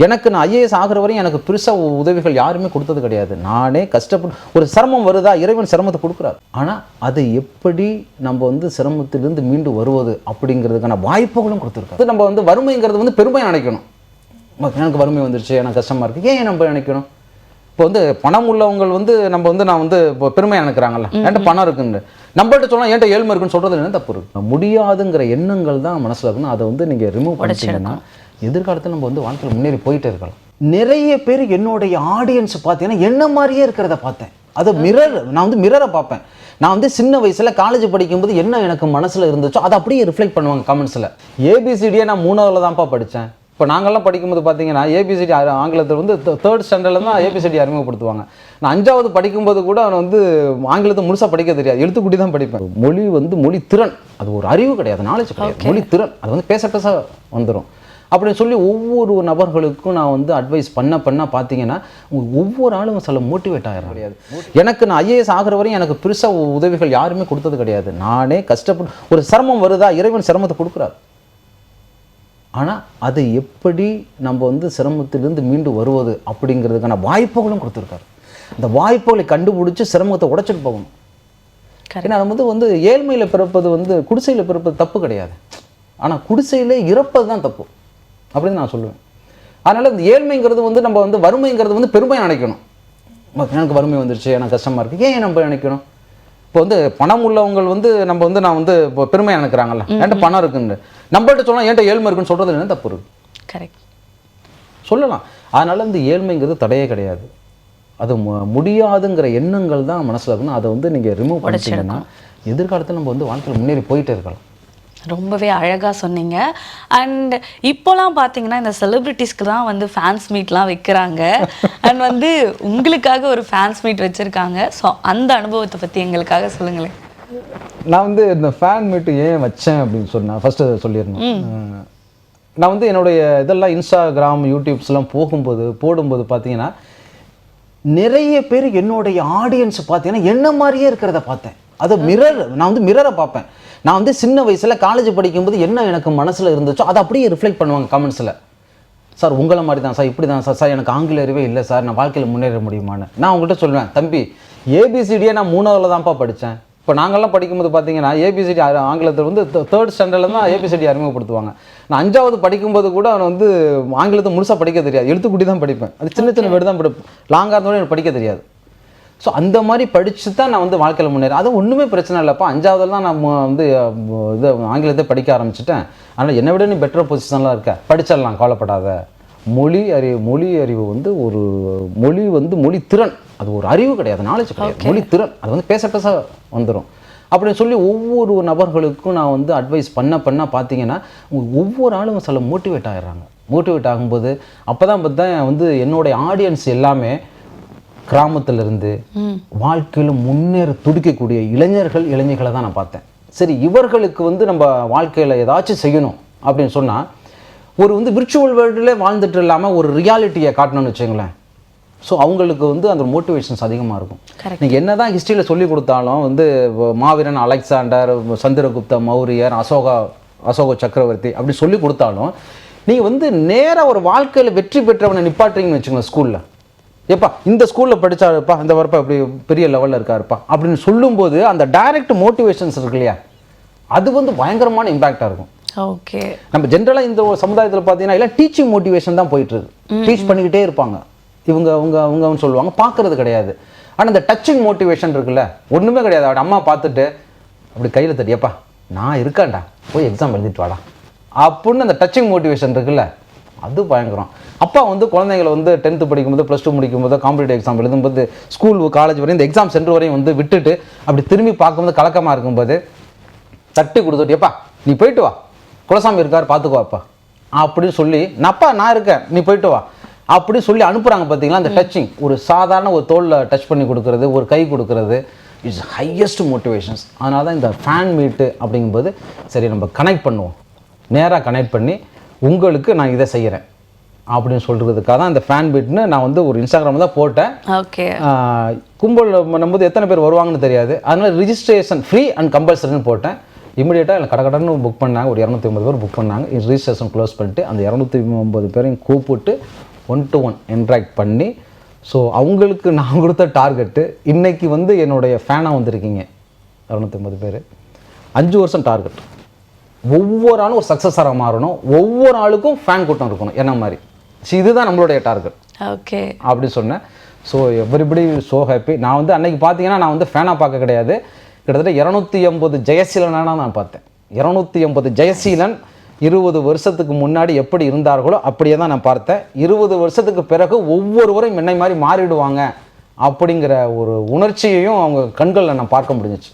எனக்கு நான் ஐஏஎஸ் ஆகிற வரையும் எனக்கு பெருசாக உதவிகள் யாருமே கொடுத்தது கிடையாது. நானே கஷ்டப்பட்டு ஒரு சிரமம் வருதா, இறைவன் சிரமத்தை கொடுக்குறாரு. ஆனால் அதை எப்படி நம்ம வந்து சிரமத்திலிருந்து மீண்டு வருவது அப்படிங்கிறதுக்கான வாய்ப்புகளும் கொடுத்துருக்காரு. நம்ம வந்து வறுமைங்கிறது வந்து பெருமை நினைக்கணும். எனக்கு வறுமை வந்துருச்சு, எனக்கு கஷ்டமாக இருக்குது, ஏன் நம்ம நினைக்கணும்? இப்போ வந்து பணம் உள்ளவங்க வந்து நம்ம வந்து நான் வந்து இப்போ பெருமையாக நினைக்கிறாங்கல்ல, என்கிட்ட பணம் இருக்குன்னு நம்மள்ட்ட சொன்னால் என்கிட்ட ஏழ்மை இருக்குன்னு சொல்கிறது என்ன தப்பு இருக்கு? முடியாதுங்கிற எண்ணங்கள் தான் மனசில் இருக்கணும். அதை வந்து நீங்கள் ரிமூவ் பண்ணிட்டீங்கன்னா எதிர்காலத்தில் நம்ம வந்து வாழ்க்கையில் முன்னேறி போயிட்டே இருக்கலாம். நிறைய பேர் என்னுடைய ஆடியன்ஸ் பார்த்தீங்கன்னா என்ன மாதிரியே இருக்கிறத பார்த்தேன். அது நான் வந்து மிரரை பார்ப்பேன். நான் வந்து சின்ன வயசில் காலேஜ் படிக்கும்போது என்ன எனக்கு மனசில் இருந்துச்சோ அதை அப்படியே ரிஃப்ளெக்ட் பண்ணுவாங்க கமெண்ட்ஸில். ஏபிசிடியை நான் 3ஆவதுல தான்ப்பா படித்தேன். இப்போ நாங்கள்லாம் படிக்கும்போது பார்த்தீங்கன்னா ஏபிசிடி ஆங்கிலத்தில் வந்து 3rd ஸ்டாண்டர்டில் தான் ஏபிசிடி அறிமுகப்படுத்துவாங்க. நான் 5ஆவது படிக்கும்போது கூட அவன் வந்து ஆங்கிலத்தை முழுசாக படிக்க தெரியாது, எழுத்துக்கூட்டி தான் படிப்பேன். மொழி வந்து மொழி திறன், அது ஒரு அறிவு கிடையாது, நாலேஜ் கிடையாது, மொழி திறன். அது வந்து பேச வந்துடும் அப்படின்னு சொல்லி ஒவ்வொரு நபர்களுக்கும் நான் வந்து அட்வைஸ் பண்ண பார்த்தீங்கன்னா ஒவ்வொரு ஆளும் சில மோட்டிவேட் ஆகிடும் கிடையாது. எனக்கு நான் ஐஏஎஸ் ஆகிற வரையும் எனக்கு பெருசாக உதவிகள் யாருமே கொடுத்தது கிடையாது. நானே கஷ்டப்பட்டு ஒரு சிரமம் வருதா, இறைவன் சிரமத்தை கொடுக்குறாரு. ஆனால் அதை எப்படி நம்ம வந்து சிரமத்திலிருந்து மீண்டு வருவது அப்படிங்கிறதுக்கான வாய்ப்புகளும் கொடுத்துருக்காரு. அந்த வாய்ப்புகளை கண்டுபிடிச்சி சிரமத்தை உடைச்சிட்டு போகணும். ஏன்னா நம்ம வந்து ஏழ்மையில் பிறப்பது வந்து குடிசையில் பிறப்பது தப்பு கிடையாது, ஆனால் குடிசையில் இறப்பது தான் தப்பு அப்படின்னு நான் சொல்லுவேன். அதனால் இந்த ஏழ்மைங்கிறது வந்து நம்ம வந்து வறுமைங்கிறது வந்து பெருமையாக நினைக்கணும். எனக்கு வறுமை வந்துருச்சு, எனக்கு கஷ்டமாக இருக்குது, ஏன் நம்ம நினைக்கணும்? இப்போ வந்து பணம் உள்ளவங்க வந்து நம்ம வந்து நான் வந்து இப்போ பெருமையாக நினைக்கிறாங்கல்ல, என்கிட்ட பணம் இருக்குன்னு நம்மள்ட்ட சொன்னால் என்கிட்ட ஏழ்மை இருக்குன்னு சொல்கிறது என்ன தப்பு இருக்கு? கரெக்ட், சொல்லலாம். அதனால் இந்த ஏழ்மைங்கிறது தடையே கிடையாது. அது முடியாதுங்கிற எண்ணங்கள் தான் மனசில் இருக்கணும். அதை வந்து நீங்கள் ரிமூவ் பண்ணிட்டீங்கன்னா எதிர்காலத்தில் நம்ம வந்து வாழ்க்கையில் முன்னேறி போயிட்டே இருக்கலாம். ரொம்பவே அழகாக சொன்னீங்க. அண்ட் இப்போலாம் பார்த்தீங்கன்னா இந்த செலிப்ரிட்டிஸ்க்கு தான் வந்து ஃபேன்ஸ் மீட்லாம் வைக்கிறாங்க. அண்ட் வந்து உங்களுக்காக ஒரு ஃபேன்ஸ் மீட் வச்சுருக்காங்க. ஸோ அந்த அனுபவத்தை பற்றி எங்களுக்காக சொல்லுங்களேன். நான் வந்து இந்த ஃபேன் மீட்டு ஏன் வச்சேன் அப்படின்னு சொன்னேன் ஃபஸ்ட்டு சொல்லியிருந்தேன். நான் வந்து என்னுடைய இதெல்லாம் இன்ஸ்டாகிராம் யூடியூப்ஸ்லாம் போடும்போது பார்த்தீங்கன்னா நிறைய பேர் என்னுடைய ஆடியன்ஸ் பார்த்தீங்கன்னா என்ன மாதிரியே இருக்கிறத பார்த்தேன். அது நான் வந்து மிரரை பார்ப்பேன். நான் வந்து சின்ன வயசில் காலேஜ் படிக்கும்போது என்ன எனக்கு மனசில் இருந்துச்சோ அதை அப்படியே ரிஃப்ளெக்ட் பண்ணுவாங்க கமெண்ட்ஸில். சார் உங்களை மாதிரி தான் சார், இப்படி தான் சார் எனக்கு ஆங்கில அறிவே இல்லை சார், நான் வாழ்க்கையில் முன்னேற முடியுமான்னு. நான் உங்கள்கிட்ட சொல்லுவேன், தம்பி ஏபிசிடியை நான் 3ஆவதுல தான்ப்பா படித்தேன். இப்போ நாங்கள்லாம் படிக்கும்போது பார்த்தீங்கன்னா ஏபிசிடி ஆங்கிலத்தில் வந்து 3rd ஸ்டாண்டர்டில் தான் ஏபிசிடி அறிமுகப்படுத்துவாங்க. நான் 5ஆவது படிக்கும்போது கூட அவன் வந்து ஆங்கிலத்தை முழுசாக படிக்க தெரியாது, எழுத்துக்கூட்டி தான் படிப்பேன். அது சின்ன வேர்டு தான் படிப்பேன், லாங்காக இருந்தோட எனக்கு படிக்க தெரியாது. ஸோ அந்த மாதிரி படித்து தான் நான் வந்து வாழ்க்கையில் முன்னேறேன். அது ஒன்றுமே பிரச்சனை இல்லைப்பா, 5ஆவதுல தான் நான் வந்து இது ஆங்கிலத்தை படிக்க ஆரம்பிச்சிட்டேன். அதனால் என்னை விட நீ பெட்டர் பொசிஷன்லாம் இருக்க, படிச்சிடலாம், கவலைப்படாத. மொழி அறிவு வந்து ஒரு மொழி வந்து மொழி திறன், அது ஒரு அறிவு கிடையாது, நாலேஜ் கிடையாது, மொழி திறன். அது வந்து பேச வந்துடும் அப்படின்னு சொல்லி ஒவ்வொரு நபர்களுக்கும் நான் வந்து அட்வைஸ் பண்ண பார்த்தீங்கன்னா ஒவ்வொரு ஆளும் சில மோட்டிவேட் ஆகிடுறாங்க. மோட்டிவேட் ஆகும்போது அப்போ தான் வந்து என்னுடைய ஆடியன்ஸ் எல்லாமே கிராமத்திலிருந்து வாழ்க்கையில் முன்னேற துடிக்கக்கூடிய இளைஞர்களை தான் நான் பார்த்தேன். சரி, இவர்களுக்கு வந்து நம்ம வாழ்க்கையில் ஏதாச்சும் செய்யணும் அப்படின்னு சொன்னால் ஒரு வந்து விர்ச்சுவல் வேர்ல்டில் வாழ்ந்துட்டு இல்லாமல் ஒரு ரியாலிட்டியை காட்டணும்னு வச்சுங்களேன். ஸோ அவங்களுக்கு வந்து அந்த மோட்டிவேஷன்ஸ் அதிகமாக இருக்கும். நீங்கள் என்ன தான் ஹிஸ்ட்ரியில் சொல்லி கொடுத்தாலும் வந்து மாவீரன் அலெக்சாண்டர், சந்திரகுப்த மௌரியர், அசோக சக்கரவர்த்தி அப்படி சொல்லி கொடுத்தாலும் நீங்கள் வந்து நேராக ஒரு வாழ்க்கையில் வெற்றி பெற்றவனை நிப்பாட்டுறீங்கன்னு வச்சுக்கோங்க. ஸ்கூலில் எப்பா இந்த ஸ்கூலில் படித்தாருப்பா, இந்த வரப்பா இப்படி பெரிய லெவலில் இருக்காருப்பா அப்படின்னு சொல்லும்போது அந்த டைரக்ட் மோட்டிவேஷன்ஸ் இருக்கு இல்லையா, அது வந்து பயங்கரமான இம்பேக்டாக இருக்கும். ஓகே, நம்ம ஜென்ரலாக இந்த சமுதாயத்தில் பார்த்தீங்கன்னா இல்லை டீச்சிங் மோட்டிவேஷன் தான் போயிட்டுருக்கு. டீச் பண்ணிக்கிட்டே இருப்பாங்க, இவங்கன்னு சொல்லுவாங்க, பார்க்கறது கிடையாது. ஆனால் இந்த டச்சிங் மோட்டிவேஷன் இருக்குல்ல, ஒன்றுமே கிடையாது. அவட அம்மா பார்த்துட்டு அப்படி கையில் தட்டியப்பா நான் இருக்காண்டா, போய் எக்ஸாம் எழுதிட்டு வாடா அப்படின்னு அந்த டச்சிங் மோட்டிவேஷன் இருக்குல்ல, அது பயங்கரம். அப்பா வந்து குழந்தைங்களை வந்து 10th படிக்கும்போது +2 முடிக்கும்போது காம்படிட்டிவ் எக்ஸாம் எழுதும்போது ஸ்கூல் காலேஜ் வரையும் இந்த எக்ஸாம் சென்டர் வரையும் வந்து விட்டுட்டு அப்படி திரும்பி பார்க்கும்போது கலக்கமாக இருக்கும்போது தட்டி கொடுத்துட்டு எப்பா நீ போயிட்டு வா, குலசாமி இருக்கார் பார்த்துக்குவாப்பா அப்படின்னு சொல்லி நான் இருக்கேன் நீ போயிட்டு வா அப்படி சொல்லி அனுப்புகிறாங்க. பார்த்தீங்களா அந்த டச்சிங், ஒரு சாதாரண ஒரு தோளில் டச் பண்ணி கொடுக்குறது, ஒரு கை கொடுக்குறது இட்ஸ் ஹையஸ்ட் மோட்டிவேஷன்ஸ். அதனால தான் இந்த ஃபேன் மீட்டு அப்படிங்கும்போது சரி நம்ம கனெக்ட் பண்ணுவோம், நேராக கனெக்ட் பண்ணி உங்களுக்கு நான் இதை செய்கிறேன் அப்படின்னு சொல்கிறதுக்காக தான் இந்த ஃபேன் மீட்னு நான் வந்து ஒரு இன்ஸ்டாகிராமில் தான் போட்டேன். ஓகே, கும்பல் நம்பும்போது எத்தனை பேர் வருவாங்கன்னு தெரியாது, அதனால் ரிஜிஸ்ட்ரேஷன் ஃப்ரீ அண்ட் கம்பல்சரின்னு போட்டேன். இமீடியட்டாக இல்லை கடன்னு புக் பண்ணாங்க, ஒரு 250 பேர் புக் பண்ணாங்க. ரிஜிஸ்ட்ரேஷன் க்ளோஸ் பண்ணிட்டு அந்த 250 பேரையும் கூப்பிட்டு 1-to-1 இன்ட்ராக்ட் பண்ணி, ஸோ அவங்களுக்கு நான் கொடுத்த டார்கெட்டு இன்றைக்கி வந்து என்னுடைய ஃபேனாக வந்திருக்கீங்க 250 பேர். 5 வருஷம் டார்கெட். ஒவ்வொரு ஆளும் ஒரு சக்ஸஸராக மாறணும், ஒவ்வொரு ஆளுக்கும் ஃபேன் கூட்டம் இருக்கணும் என்ன மாதிரி. ஸோ இதுதான் நம்மளுடைய டார்கெட். ஓகே அப்படி சொன்னேன். So everybody so happy. நான் வந்து அன்றைக்கி பார்த்தீங்கன்னா நான் வந்து ஃபேனாக பார்க்க கிடையாது, கிட்டத்தட்ட 280 ஜெயசீலனாக நான் பார்த்தேன். 280 ஜெயசீலன் 20 வருஷத்துக்கு முன்னாடி எப்படி இருந்தார்களோ அப்படியே தான் நான் பார்த்தேன். 20 வருஷத்துக்கு பிறகு ஒவ்வொருவரும் என்னை மாதிரி மாறிடுவாங்க அப்படிங்கிற ஒரு உணர்ச்சியையும் அவங்க கண்களில் நான் பார்க்க முடிஞ்சிச்சு.